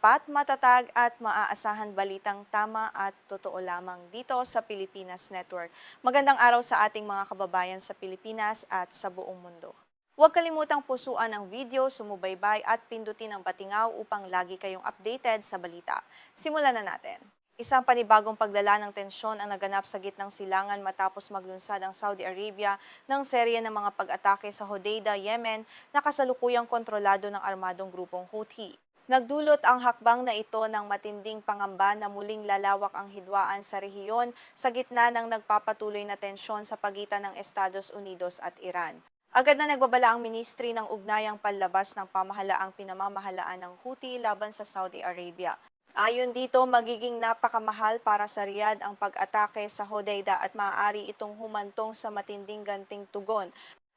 tapat, matatag at maaasahan balitang tama at totoo lamang dito sa Pilipinas Network. Magandang araw sa ating mga kababayan sa Pilipinas at sa buong mundo. Huwag kalimutang pusuan ang video, sumubaybay at pindutin ang batingaw upang lagi kayong updated sa balita. Simulan na natin. Isang panibagong paglala ng tensyon ang naganap sa gitnang silangan matapos maglunsad ang Saudi Arabia ng serye ng mga pag-atake sa Hodeidah, Yemen na kasalukuyang kontrolado ng armadong grupong Houthi. Nagdulot ang hakbang na ito ng matinding pangamba na muling lalawak ang hidwaan sa rehiyon sa gitna ng nagpapatuloy na tensyon sa pagitan ng Estados Unidos at Iran. Agad na nagbabala ang Ministry ng Ugnayang Panlabas ng pamahalaang pinamamahalaan ng Houthi laban sa Saudi Arabia. Ayon dito, magiging napakamahal para sa Riyadh ang pag-atake sa Hodeidah at maaari itong humantong sa matinding ganting tugon.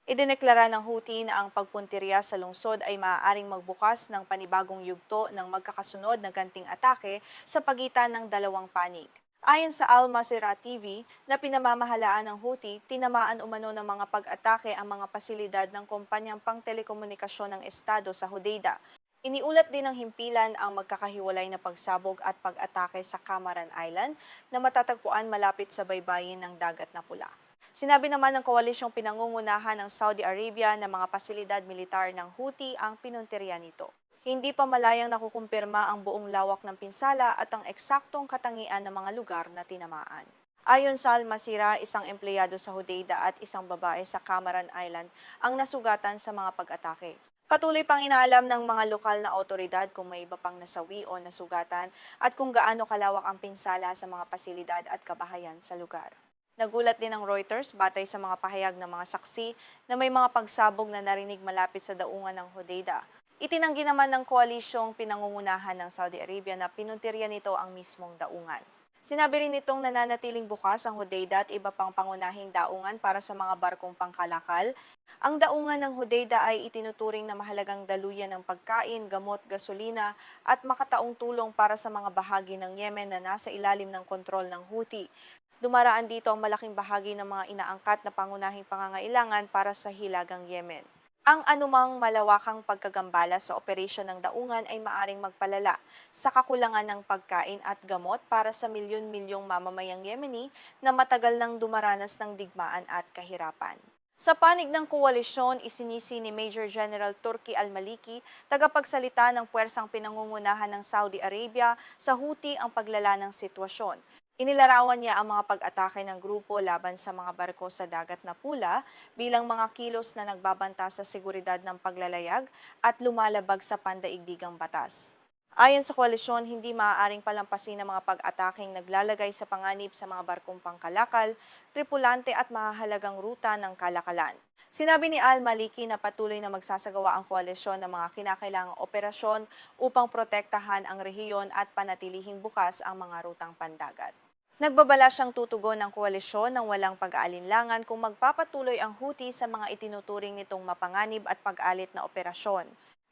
Idineklara ng Houthi na ang pagpuntirya sa lungsod ay maaaring magbukas ng panibagong yugto ng magkakasunod na ganting atake sa pagitan ng dalawang panig. Ayon sa Al Masirah TV, na pinamamahalaan ng Houthi, tinamaan umano ng mga pag-atake ang mga pasilidad ng kumpanyang pangtelekomunikasyon ng Estado sa Hodeidah. Iniulat din ng himpilan ang magkakahiwalay na pagsabog at pag-atake sa Camaran Island na matatagpuan malapit sa baybayin ng Dagat na Pula. Sinabi naman ng koalisyong pinangungunahan ng Saudi Arabia na mga pasilidad militar ng Houthi ang pinuntirya nito. Hindi pa malayang nakukumpirma ang buong lawak ng pinsala at ang eksaktong katangian ng mga lugar na tinamaan. Ayon sa Al Masirah, isang empleyado sa Hodeidah at isang babae sa Camaran Island ang nasugatan sa mga pag-atake. Patuloy pang inaalam ng mga lokal na otoridad kung may iba pang nasawi o nasugatan at kung gaano kalawak ang pinsala sa mga pasilidad at kabahayan sa lugar. Nagulat din ng Reuters batay sa mga pahayag ng mga saksi na may mga pagsabog na narinig malapit sa daungan ng Hodeidah. Itinanggi naman ng koalisyong pinangungunahan ng Saudi Arabia na pinuntirya nito ang mismong daungan. Sinabi rin nitong nananatiling bukas ang Hodeidah at iba pang pangunahing daungan para sa mga barkong pangkalakal. Ang daungan ng Hodeidah ay itinuturing na mahalagang daluyan ng pagkain, gamot, gasolina at makataong tulong para sa mga bahagi ng Yemen na nasa ilalim ng kontrol ng Houthi. Dumaraan dito ang malaking bahagi ng mga inaangkat na pangunahing pangangailangan para sa hilagang Yemen. Ang anumang malawakang pagkagambala sa operasyon ng daungan ay maaring magpalala sa kakulangan ng pagkain at gamot para sa milyon-milyong mamamayang Yemeni na matagal nang dumaranas ng digmaan at kahirapan. Sa panig ng koalisyon, isinisi ni Major General Turki Al-Maliki, tagapagsalita ng puwersang pinangungunahan ng Saudi Arabia, sa Houthi ang paglala ng sitwasyon. Inilarawan niya ang mga pag-atake ng grupo laban sa mga barko sa Dagat na Pula bilang mga kilos na nagbabanta sa seguridad ng paglalayag at lumalabag sa pandaigdigang batas. Ayon sa koalisyon, hindi maaaring palampasin ang mga pag-ataking naglalagay sa panganib sa mga barkong pangkalakal, tripulante at mahahalagang ruta ng kalakalan. Sinabi ni Al-Maliki na patuloy na magsasagawa ang koalisyon ng mga kinakailangang operasyon upang protektahan ang rehiyon at panatilihing bukas ang mga rutang pandagat. Nagbabala siyang tutugon ng koalisyon ng walang pag-aalinlangan kung magpapatuloy ang Houthi sa mga itinuturing nitong mapanganib at pag-alit na operasyon.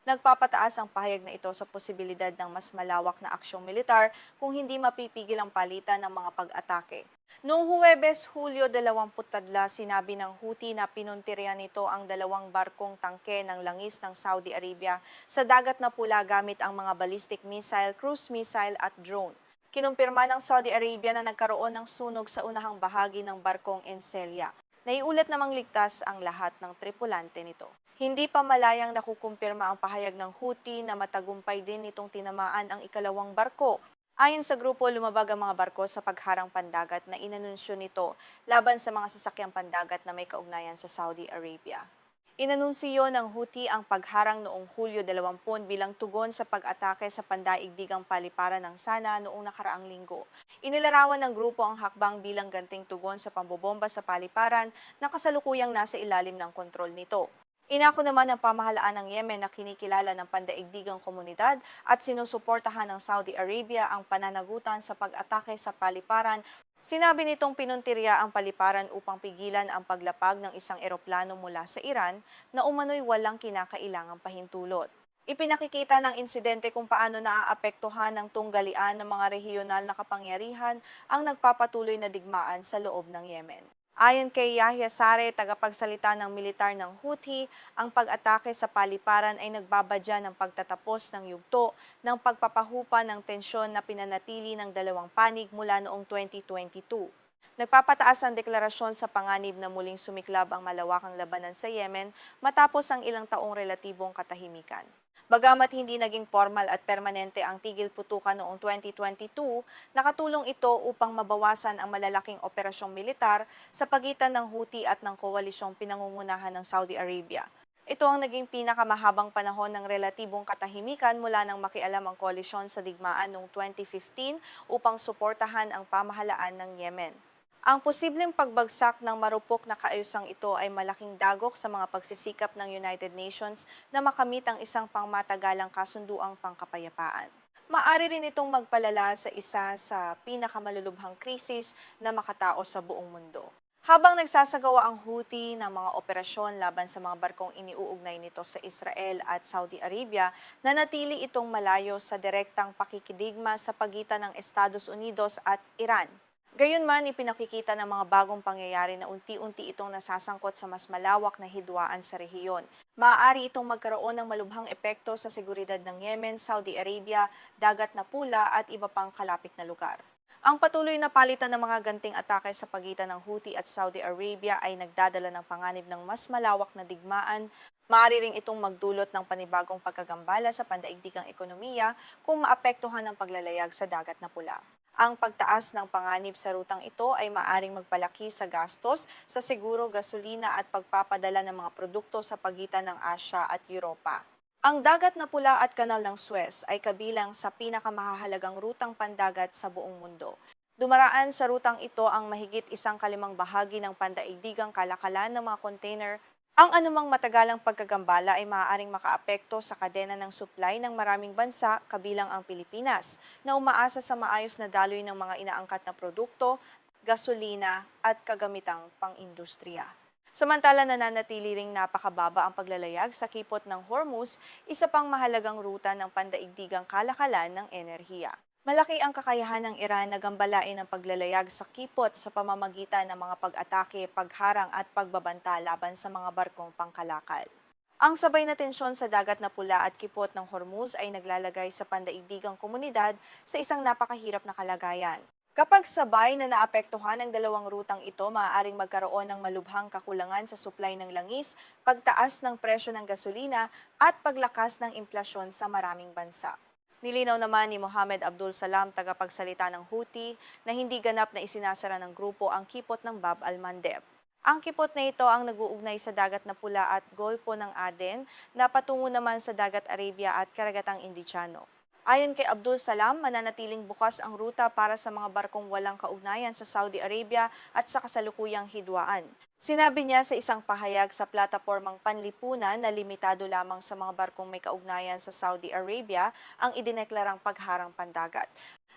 Nagpapataas ang pahayag na ito sa posibilidad ng mas malawak na aksyong militar kung hindi mapipigil ang palitan ng mga pag-atake. Noong Huwebes, Hulyo 23, sinabi ng Houthi na pinuntirya nito ang dalawang barkong tangke ng langis ng Saudi Arabia sa Dagat na Pula gamit ang mga ballistic missile, cruise missile at drone. Kinumpirma ng Saudi Arabia na nagkaroon ng sunog sa unahang bahagi ng barkong Encelia. Naiulat namang ligtas ang lahat ng tripulante nito. Hindi pa malayang nakukumpirma ang pahayag ng Houthi na matagumpay din nitong tinamaan ang ikalawang barko. Ayon sa grupo, lumabag ang mga barko sa pagharang pandagat na inanunsyo nito laban sa mga sasakyang pandagat na may kaugnayan sa Saudi Arabia. Inanunsiyo ng Houthi ang pagharang noong Hulyo 20 bilang tugon sa pag-atake sa pandaigdigang paliparan ng Sana noong nakaraang linggo. Inilarawan ng grupo ang hakbang bilang ganting tugon sa pambobomba sa paliparan na kasalukuyang nasa ilalim ng kontrol nito. Inako naman ng pamahalaan ng Yemen na kinikilala ng pandaigdigang komunidad at sinusuportahan ng Saudi Arabia ang pananagutan sa pag-atake sa paliparan. Sinabi nitong pinuntirya ang paliparan upang pigilan ang paglapag ng isang eroplano mula sa Iran na umano'y walang kinakailangang pahintulot. Ipinakikita ng insidente kung paano naaapektuhan ng tunggalian ng mga rehiyonal na kapangyarihan ang nagpapatuloy na digmaan sa loob ng Yemen. Ayon kay Yahya Sare, tagapagsalita ng militar ng Houthi, ang pag-atake sa paliparan ay nagbabadya ng pagtatapos ng yugto ng pagpapahupa ng tensyon na pinanatili ng dalawang panig mula noong 2022. Nagpapataas ang deklarasyon sa panganib na muling sumiklab ang malawakang labanan sa Yemen matapos ang ilang taong relatibong katahimikan. Bagamat hindi naging formal at permanente ang tigil putukan noong 2022, nakatulong ito upang mabawasan ang malalaking operasyong militar sa pagitan ng Houthi at ng koalisyong pinangungunahan ng Saudi Arabia. Ito ang naging pinakamahabang panahon ng relatibong katahimikan mula nang makialam ang koalisyon sa digmaan noong 2015 upang suportahan ang pamahalaan ng Yemen. Ang posibleng pagbagsak ng marupok na kaayusang ito ay malaking dagok sa mga pagsisikap ng United Nations na makamit ang isang pangmatagalang kasunduang pangkapayapaan. Maaari rin itong magpalala sa isa sa pinakamalulubhang krisis na makatao sa buong mundo. Habang nagsasagawa ang Houthi ng mga operasyon laban sa mga barkong iniuugnay nito sa Israel at Saudi Arabia, nanatili itong malayo sa direktang pakikidigma sa pagitan ng Estados Unidos at Iran. Gayunman, ipinakikita ng mga bagong pangyayari na unti-unti itong nasasangkot sa mas malawak na hidwaan sa rehiyon. Maaari itong magkaroon ng malubhang epekto sa seguridad ng Yemen, Saudi Arabia, Dagat na Pula at iba pang kalapit na lugar. Ang patuloy na palitan ng mga ganting atake sa pagitan ng Houthi at Saudi Arabia ay nagdadala ng panganib ng mas malawak na digmaan. Maaari ring itong magdulot ng panibagong pagkagambala sa pandaigdigang ekonomiya kung maapektuhan ang paglalayag sa Dagat na Pula. Ang pagtaas ng panganib sa rutang ito ay maaring magpalaki sa gastos sa seguro, gasolina at pagpapadala ng mga produkto sa pagitan ng Asya at Europa. Ang Dagat na Pula at Kanal ng Suez ay kabilang sa pinakamahahalagang rutang pandagat sa buong mundo. Dumaraan sa rutang ito ang mahigit 1/5 ng pandaigdigang kalakalan ng mga container. Ang anumang matagalang pagkagambala ay maaaring makaapekto sa kadena ng supply ng maraming bansa, kabilang ang Pilipinas, na umaasa sa maayos na daloy ng mga inaangkat na produkto, gasolina at kagamitang pang-industriya. Samantala, nananatili ring napakababa ang paglalayag sa kipot ng Hormuz, isa pang mahalagang ruta ng pandaigdigang kalakalan ng enerhiya. Malaki ang kakayahan ng Iran na gambalain ang paglalayag sa kipot sa pamamagitan ng mga pag-atake, pagharang at pagbabanta laban sa mga barkong pangkalakal. Ang sabay na tensyon sa Dagat na Pula at kipot ng Hormuz ay naglalagay sa pandaigdigang komunidad sa isang napakahirap na kalagayan. Kapag sabay na naapektuhan ang dalawang rutang ito, maaaring magkaroon ng malubhang kakulangan sa supply ng langis, pagtaas ng presyo ng gasolina at paglakas ng inflasyon sa maraming bansa. Nilinaw naman ni Mohammed Abdul Salam, tagapagsalita ng Houthi, na hindi ganap na isinasara ng grupo ang kipot ng Bab al-Mandeb. Ang kipot na ito ang nag-uugnay sa Dagat na Pula at Golpo ng Aden na patungo naman sa Dagat Arabia at Karagatang Indiano. Ayon kay Abdul Salam, mananatiling bukas ang ruta para sa mga barkong walang kaugnayan sa Saudi Arabia at sa kasalukuyang hidwaan. Sinabi niya sa isang pahayag sa platapormang panlipunan na limitado lamang sa mga barkong may kaugnayan sa Saudi Arabia ang idineklarang pagharang pandagat.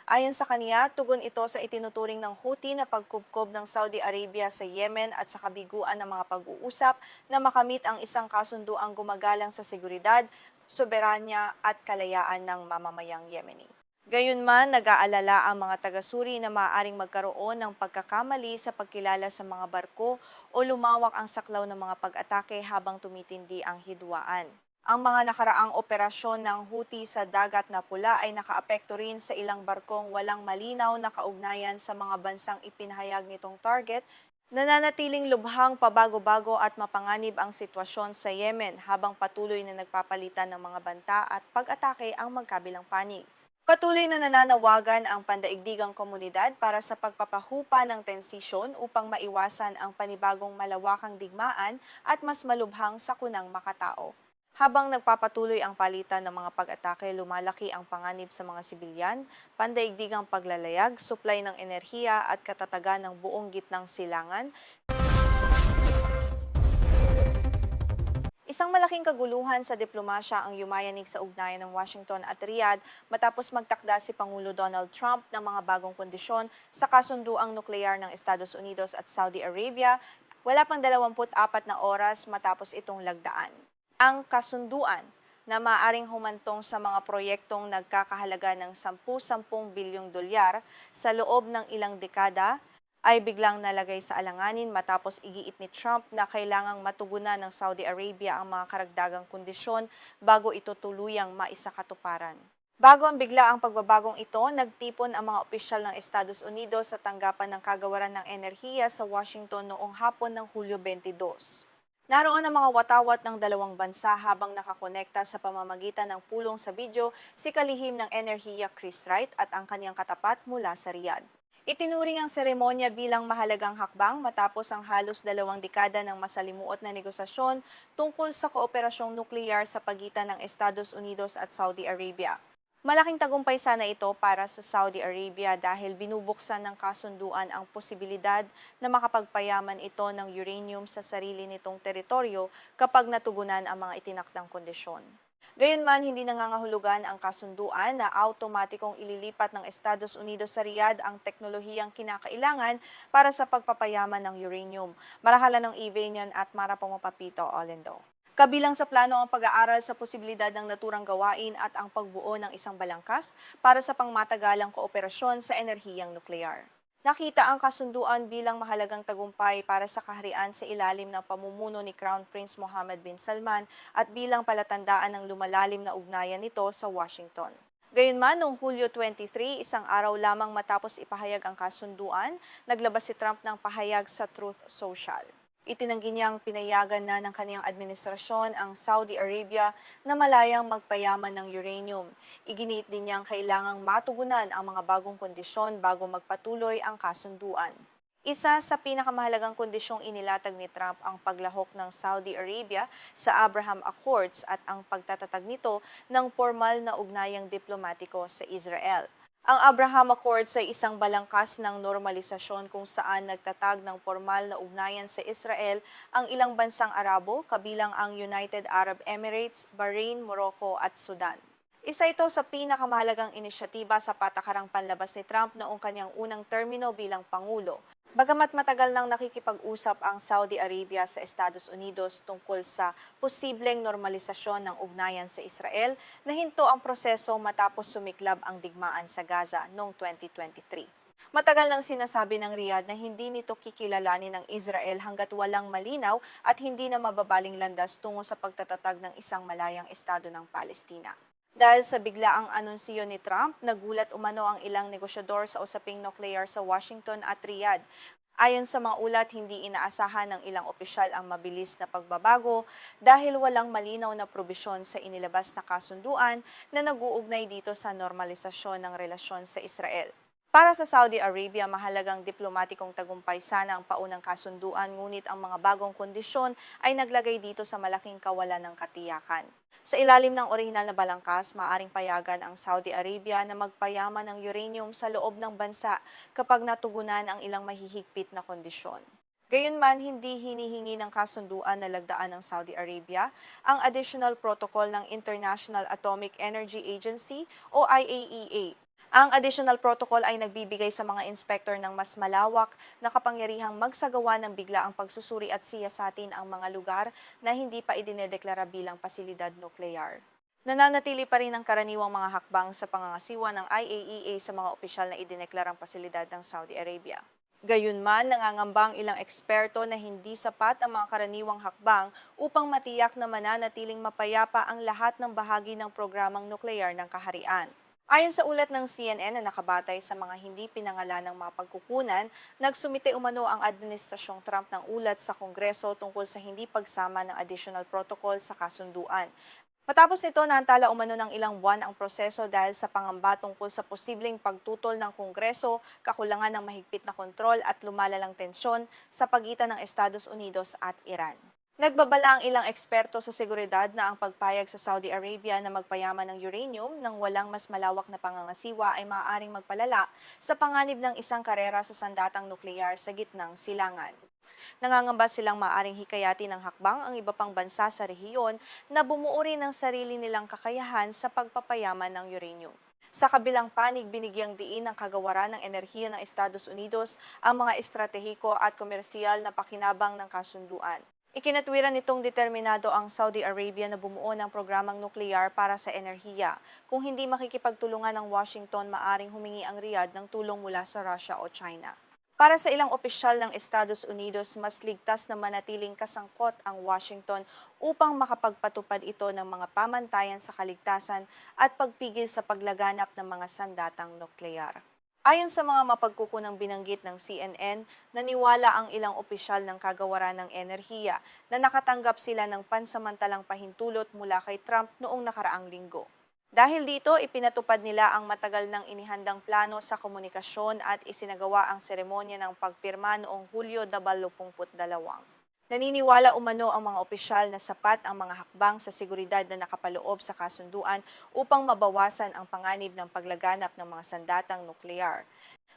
Ayon sa kaniya, tugon ito sa itinuturing ng Houthi na pagkubkob ng Saudi Arabia sa Yemen at sa kabiguan ng mga pag-uusap na makamit ang isang kasunduang gumagalang sa seguridad, soberanya at kalayaan ng mamamayang Yemeni. Gayunman, nag-aalala ang mga taga-suri na maaaring magkaroon ng pagkakamali sa pagkilala sa mga barko o lumawak ang saklaw ng mga pag-atake habang tumitindi ang hidwaan. Ang mga nakaraang operasyon ng Houthi sa Dagat na Pula ay nakaapekto rin sa ilang barkong walang malinaw na kaugnayan sa mga bansang ipinahayag nitong target. Nananatiling lubhang pabago-bago at mapanganib ang sitwasyon sa Yemen habang patuloy na nagpapalitan ng mga banta at pag-atake ang magkabilang panig. Patuloy na nananawagan ang pandaigdigang komunidad para sa pagpapahupa ng tensisyon upang maiwasan ang panibagong malawakang digmaan at mas malubhang sakunang makatao. Habang nagpapatuloy ang palitan ng mga pag-atake, lumalaki ang panganib sa mga sibilyan, pandaigdigang paglalayag, supply ng enerhiya at katatagan ng buong gitnang silangan. Isang malaking kaguluhan sa diplomasya ang yumayanig sa ugnayan ng Washington at Riyadh matapos magtakda si Pangulo Donald Trump ng mga bagong kondisyon sa kasunduang nuklear ng Estados Unidos at Saudi Arabia, wala pang 24 na oras matapos itong lagdaan. Ang kasunduan na maaaring humantong sa mga proyektong nagkakahalaga ng 10 bilyong dolyar sa loob ng ilang dekada ay biglang nalagay sa alanganin matapos igiit ni Trump na kailangang matugunan ng Saudi Arabia ang mga karagdagang kondisyon bago ito tuluyang maisakatuparan. Bago ang biglaang pagbabagong ito, nagtipon ang mga opisyal ng Estados Unidos sa tanggapan ng kagawaran ng enerhiya sa Washington noong hapon ng Hulyo 22. Naroon ang mga watawat ng dalawang bansa habang nakakonekta sa pamamagitan ng pulong sa video si kalihim ng enerhiya Chris Wright at ang kanyang katapat mula sa Riyadh. Itinuring ang seremonya bilang mahalagang hakbang matapos ang halos 2 dekada ng masalimuot na negosasyon tungkol sa kooperasyong nukleyar sa pagitan ng Estados Unidos at Saudi Arabia. Malaking tagumpay sana ito para sa Saudi Arabia dahil binubuksan ng kasunduan ang posibilidad na makapagpayaman ito ng uranium sa sarili nitong teritoryo kapag natugunan ang mga itinakdang kondisyon. Gayunman, hindi nangangahulugan ang kasunduan na automatikong ililipat ng Estados Unidos sa Riyadh ang teknolohiyang kinakailangan para sa pagpapayaman ng uranium. Marahalan ng Evanian at Mara Pumapapito, Olendo. Kabilang sa plano ang pag-aaral sa posibilidad ng naturang gawain at ang pagbuo ng isang balangkas para sa pangmatagalang kooperasyon sa enerhiyang nuklear. Nakita ang kasunduan bilang mahalagang tagumpay para sa kaharian sa ilalim ng pamumuno ni Crown Prince Mohammed bin Salman at bilang palatandaan ng lumalalim na ugnayan nito sa Washington. Gayunman, noong Hulyo 23, isang araw lamang matapos ipahayag ang kasunduan, naglabas si Trump ng pahayag sa Truth Social. Itinanggi niyang pinayagan na ng kaniyang administrasyon ang Saudi Arabia na malayang magpayaman ng uranium. Iginiit din niyang kailangang matugunan ang mga bagong kondisyon bago magpatuloy ang kasunduan. Isa sa pinakamahalagang kondisyong inilatag ni Trump ang paglahok ng Saudi Arabia sa Abraham Accords at ang pagtatatag nito ng formal na ugnayang diplomatiko sa Israel. Ang Abraham Accords ay isang balangkas ng normalisasyon kung saan nagtatag ng formal na ugnayan sa Israel ang ilang bansang Arabo, kabilang ang United Arab Emirates, Bahrain, Morocco at Sudan. Isa ito sa pinakamahalagang inisyatiba sa patakarang panlabas ni Trump noong kanyang unang termino bilang Pangulo. Bagamat matagal nang nakikipag-usap ang Saudi Arabia sa Estados Unidos tungkol sa posibleng normalisasyon ng ugnayan sa Israel, nahinto ang proseso matapos sumiklab ang digmaan sa Gaza noong 2023. Matagal nang sinasabi ng Riyadh na hindi nito kikilalanin ng Israel hanggat walang malinaw at hindi na mababaling landas tungo sa pagtatatag ng isang malayang estado ng Palestina. Dahil sa biglaang anunsiyo ni Trump, nagulat umano ang ilang negosyador sa usaping nuclear sa Washington at Riyadh. Ayon sa mga ulat, hindi inaasahan ng ilang opisyal ang mabilis na pagbabago dahil walang malinaw na probisyon sa inilabas na kasunduan na nag-uugnay dito sa normalisasyon ng relasyon sa Israel. Para sa Saudi Arabia, mahalagang diplomatikong tagumpay sana ang paunang kasunduan, ngunit ang mga bagong kondisyon ay naglagay dito sa malaking kawalan ng katiyakan. Sa ilalim ng orihinal na balangkas, maaaring payagan ang Saudi Arabia na magpayaman ng uranium sa loob ng bansa kapag natugunan ang ilang mahihigpit na kondisyon. Gayunman, hindi hinihingi ng kasunduan na lagdaan ng Saudi Arabia ang Additional Protocol ng International Atomic Energy Agency o IAEA. Ang additional protocol ay nagbibigay sa mga inspektor ng mas malawak na kapangyarihang magsagawa ng biglaang pagsusuri at siyasatin ang mga lugar na hindi pa idinedeklara bilang pasilidad nuklear. Nananatili pa rin ang karaniwang mga hakbang sa pangangasiwa ng IAEA sa mga opisyal na idineklarang pasilidad ng Saudi Arabia. Gayunman, nangangamba ang ilang eksperto na hindi sapat ang mga karaniwang hakbang upang matiyak na mananatiling mapayapa ang lahat ng bahagi ng programang nuklear ng kaharian. Ayon sa ulat ng CNN na nakabatay sa mga hindi pinangalanang mga pagkukunan, nagsumite umano ang Administrasyong Trump ng ulat sa Kongreso tungkol sa hindi pagsama ng additional protocol sa kasunduan. Matapos nito, naantala umano ng ilang buwan ang proseso dahil sa pangamba tungkol sa posibleng pagtutol ng Kongreso, kakulangan ng mahigpit na kontrol at lumalalang tensyon sa pagitan ng Estados Unidos at Iran. Nagbabala ang ilang eksperto sa seguridad na ang pagpayag sa Saudi Arabia na magpayaman ng uranium nang walang mas malawak na pangangasiwa ay maaaring magpalala sa panganib ng isang karera sa sandatang nuklear sa gitnang silangan. Nangangamba silang maaaring hikayati ng hakbang ang iba pang bansa sa rehiyon na bumuo rin ng sarili nilang kakayahan sa pagpapayaman ng uranium. Sa kabilang panig, binigyang diin ng kagawaran ng enerhiya ng Estados Unidos ang mga estratehiko at komersyal na pakinabang ng kasunduan. Ikinatwiran nitong determinado ang Saudi Arabia na bumuo ng programang nuklear para sa enerhiya. Kung hindi makikipagtulungan ng Washington, maaring humingi ang Riyadh ng tulong mula sa Russia o China. Para sa ilang opisyal ng Estados Unidos, mas ligtas na manatiling kasangkot ang Washington upang makapagpatupad ito ng mga pamantayan sa kaligtasan at pagpigil sa paglaganap ng mga sandatang nuklear. Ayon sa mga mapagkukunang binanggit ng CNN, naniwala ang ilang opisyal ng kagawaran ng enerhiya na nakatanggap sila ng pansamantalang pahintulot mula kay Trump noong nakaraang linggo. Dahil dito, ipinatupad nila ang matagal ng inihandang plano sa komunikasyon at isinagawa ang seremonya ng pagpirma noong Hulyo 22. Naniniwala umano ang mga opisyal na sapat ang mga hakbang sa seguridad na nakapaloob sa kasunduan upang mabawasan ang panganib ng paglaganap ng mga sandatang nuklear.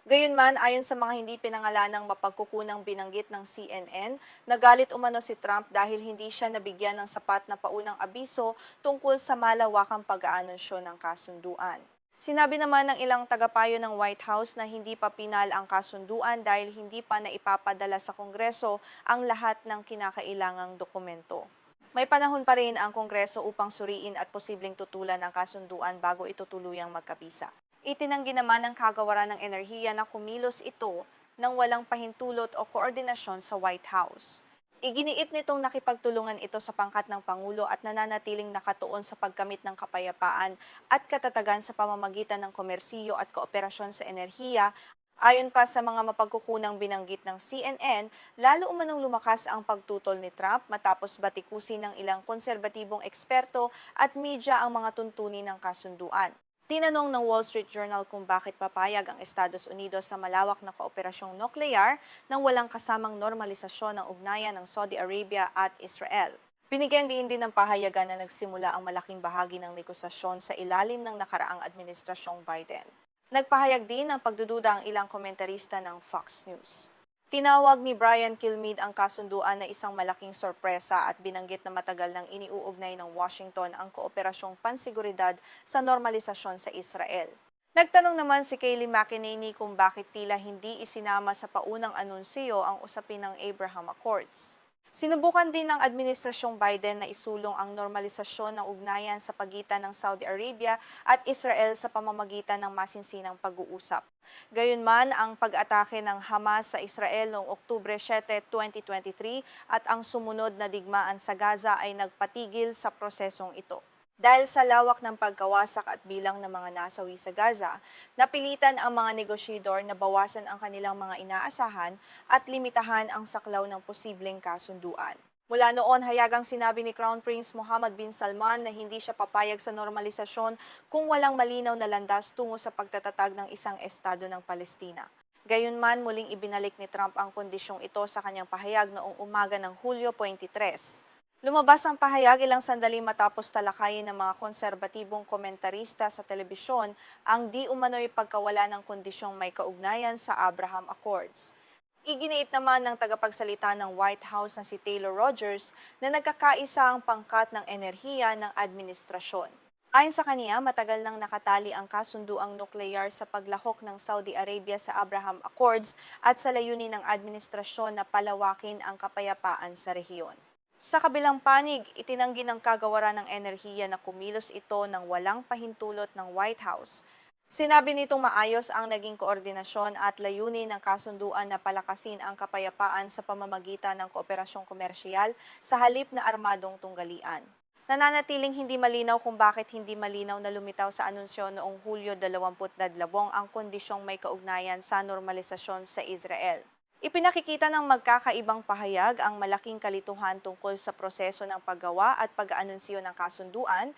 Gayunman, ayon sa mga hindi pinangalanang mapagkukunang binanggit ng CNN, nagalit umano si Trump dahil hindi siya nabigyan ng sapat na paunang abiso tungkol sa malawakang pag-aanunsyo ng kasunduan. Sinabi naman ng ilang tagapayo ng White House na hindi pa pinal ang kasunduan dahil hindi pa naipapadala sa Kongreso ang lahat ng kinakailangang dokumento. May panahon pa rin ang Kongreso upang suriin at posibleng tutulan ang kasunduan bago ito tuluyang magkabisa. Itinanggi naman ng kagawaran ng enerhiya na kumilos ito nang walang pahintulot o koordinasyon sa White House. Iginiit nitong nakipagtulungan ito sa pangkat ng Pangulo at nananatiling nakatuon sa pagkamit ng kapayapaan at katatagan sa pamamagitan ng komersiyo at kooperasyon sa enerhiya. Ayon pa sa mga mapagkukunang binanggit ng CNN, lalo umanong lumakas ang pagtutol ni Trump matapos batikusin ng ilang konserbatibong eksperto at media ang mga tuntunin ng kasunduan. Tinanong ng Wall Street Journal kung bakit papayag ang Estados Unidos sa malawak na kooperasyong nuklear nang walang kasamang normalisasyon ng ugnayan ng Saudi Arabia at Israel. Binigyang diin din ng pahayagan na nagsimula ang malaking bahagi ng negosasyon sa ilalim ng nakaraang administrasyong Biden. Nagpahayag din ng pagdududa ang ilang komentarista ng Fox News. Tinawag ni Brian Kilmeade ang kasunduan na isang malaking sorpresa at binanggit na matagal nang iniuugnay ng Washington ang kooperasyong pansiguridad sa normalisasyon sa Israel. Nagtanong naman si Kayleigh McEnany kung bakit tila hindi isinama sa paunang anunsyo ang usapin ng Abraham Accords. Sinubukan din ng Administrasyong Biden na isulong ang normalisasyon ng ugnayan sa pagitan ng Saudi Arabia at Israel sa pamamagitan ng masinsinang pag-uusap. Gayunman, ang pag-atake ng Hamas sa Israel noong Oktubre 7, 2023 at ang sumunod na digmaan sa Gaza ay nagpatigil sa prosesong ito. Dahil sa lawak ng pagkawasak at bilang ng mga nasawi sa Gaza, napilitan ang mga negosyador na bawasan ang kanilang mga inaasahan at limitahan ang saklaw ng posibleng kasunduan. Mula noon, hayagang sinabi ni Crown Prince Mohammed bin Salman na hindi siya papayag sa normalisasyon kung walang malinaw na landas tungo sa pagtatatag ng isang estado ng Palestina. Gayunman, muling ibinalik ni Trump ang kondisyong ito sa kanyang pahayag noong umaga ng Hulyo 23. Lumabas ang pahayag ilang sandali matapos talakayin ng mga konserbatibong komentarista sa telebisyon ang di umano'y pagkawala ng kondisyong may kaugnayan sa Abraham Accords. Iginiit naman ng tagapagsalita ng White House na si Taylor Rogers na nagkakaisa ang pangkat ng enerhiya ng administrasyon. Ayon sa kaniya, matagal nang nakatali ang kasunduang nuklear sa paglahok ng Saudi Arabia sa Abraham Accords at sa layunin ng administrasyon na palawakin ang kapayapaan sa rehiyon. Sa kabilang panig, itinanggi ng kagawaran ng enerhiya na kumilos ito ng walang pahintulot ng White House. Sinabi nitong maayos ang naging koordinasyon at layunin ng kasunduan na palakasin ang kapayapaan sa pamamagitan ng kooperasyong komersyal sa halip na armadong tunggalian. Nananatiling hindi malinaw kung bakit hindi malinaw na lumitaw sa anunsyo noong Hulyo 22 ang kondisyong may kaugnayan sa normalisasyon sa Israel. Ipinakikita ng magkakaibang pahayag ang malaking kalituhan tungkol sa proseso ng paggawa at pag-aanunsyo ng kasunduan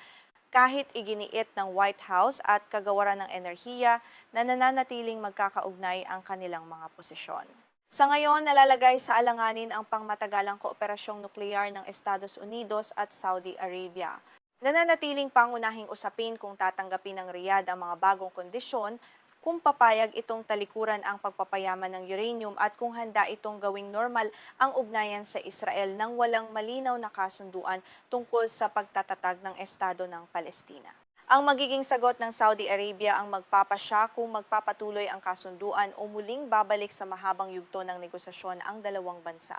kahit iginiit ng White House at kagawaran ng enerhiya na nananatiling magkakaugnay ang kanilang mga posisyon. Sa ngayon, nalalagay sa alanganin ang pangmatagalang kooperasyong nuklear ng Estados Unidos at Saudi Arabia. Nananatiling pangunahing usapin kung tatanggapin ng Riyadh ang mga bagong kondisyon, kung papayag itong talikuran ang pagpapayaman ng uranium at kung handa itong gawing normal ang ugnayan sa Israel nang walang malinaw na kasunduan tungkol sa pagtatatag ng Estado ng Palestina. Ang magiging sagot ng Saudi Arabia ang magpapasya kung magpapatuloy ang kasunduan o muling babalik sa mahabang yugto ng negosasyon ang dalawang bansa.